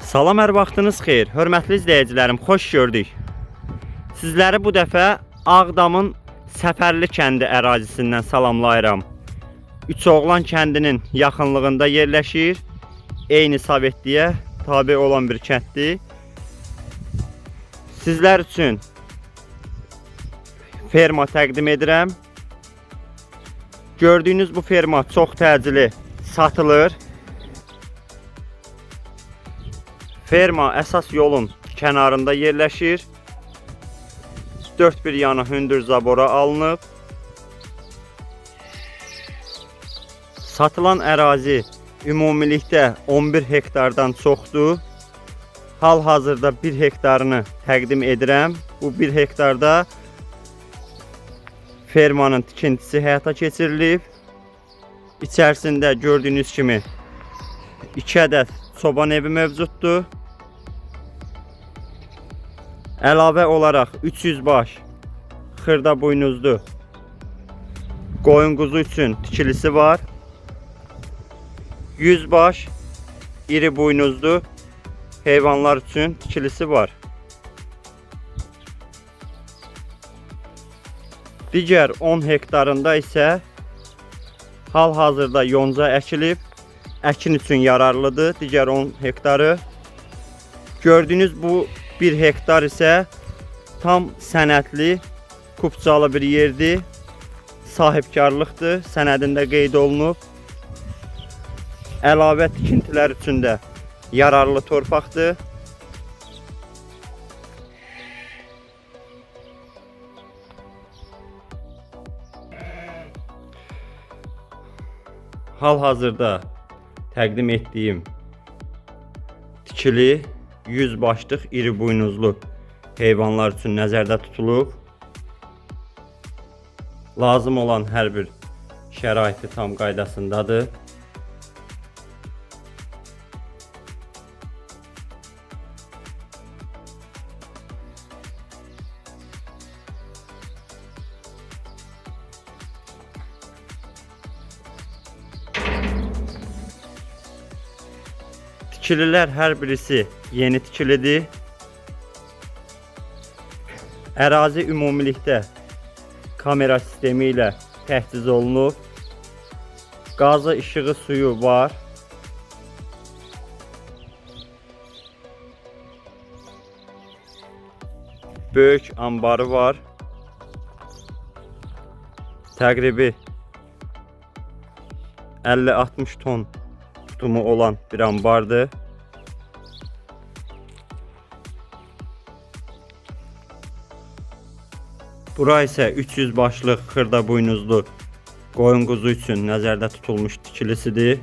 Salam, hər vaxtınız xeyir. Hörmətli izləyicilərim, xoş gördük. Sizləri bu dəfə Ağdamın Səfərli kəndi ərazisindən salamlayıram. Üçoğlan kəndinin yaxınlığında yerləşir. Eyni Sovetliyə tabe olan bir kənddir. Sizlər üçün ferma təqdim edirəm. Gördüyünüz bu ferma çox təcili satılır. Ferma əsas yolun kənarında yerləşir. Dörd bir yana hündür zabora alınıb. Satılan ərazi ümumilikdə 11 hektardan çoxdur. Hal-hazırda 1 hektarını təqdim edirəm. Bu 1 hektarda fermanın tikintisi həyata keçirilib. İçərisində gördüyünüz kimi 2 ədəd çoban evi mövcuddur. Əlavə olaraq 300 baş xırda buynuzlu qoyun quzu üçün tikilisi var. 100 baş iri buynuzlu heyvanlar üçün tikilisi var. Digər 10 hektarında isə hal-hazırda yonca əkilib, əkin üçün yararlıdır. Digər 10 hektarı. Gördüyünüz bu 1 hektar isə tam sənədli, kupçalı bir yerdir. Sahibkarlıqdır, sənədində qeyd olunub. Əlavə tikintilər üçün də yararlı torpaqdır. Hal-hazırda təqdim etdiyim tikili 100 başlıq iri buynuzlu heyvanlar üçün nəzərdə tutulub. Lazım olan hər bir şəraiti tam qaydasındadır. Tikililər hər birisi yeni tikilidir. Ərazi ümumilikdə kamera sistemi ilə təchiz olunub. Qazı, işığı, suyu var. Böyük ambarı var. Təqribi 50-60 ton tutumu olan bir ambardır. Bura isə 300 başlıq xırda buynuzlu qoyun quzu üçün nəzərdə tutulmuş tikilisidir.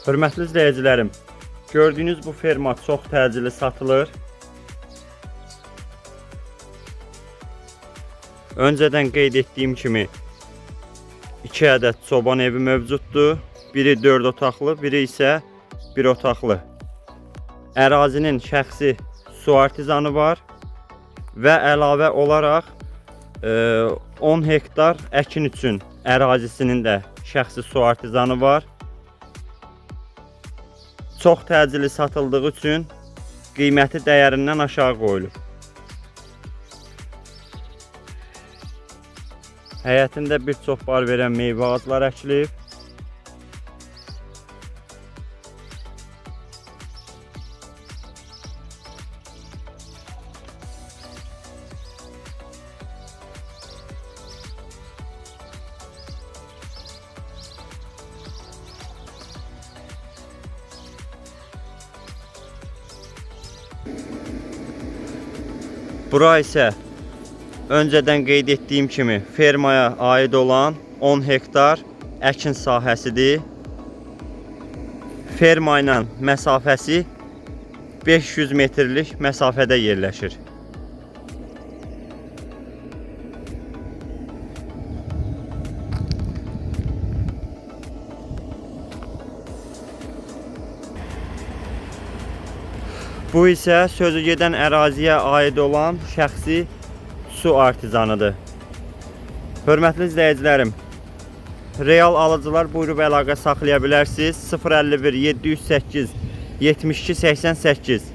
Hörmətli izləyicilərim, gördüyünüz bu ferma çox təcili satılır. Öncədən qeyd etdiyim kimi 2 ədəd çoban evi mövcuddur. Biri 4 otaqlı, biri isə 1 otaqlı. Ərazinin şəxsi su artizanı var və əlavə olaraq 10 hektar əkin üçün ərazisinin də şəxsi su artizanı var. Çox təcili satıldığı üçün qiyməti dəyərindən aşağı qoyulub. Həyətində bir çox bar verən meyvə ağacları əkilib. Bura isə öncədən qeyd etdiyim kimi fermaya aid olan 10 hektar əkin sahəsidir. Ferma ilə məsafəsi 500 metrlik məsafədə yerləşir. Bu isə sözü gedən əraziyə aid olan şəxsi su artizanıdır. Hörmətli izləyicilərim, real alıcılar buyurub əlaqə saxlaya bilərsiniz. 051 708 72 88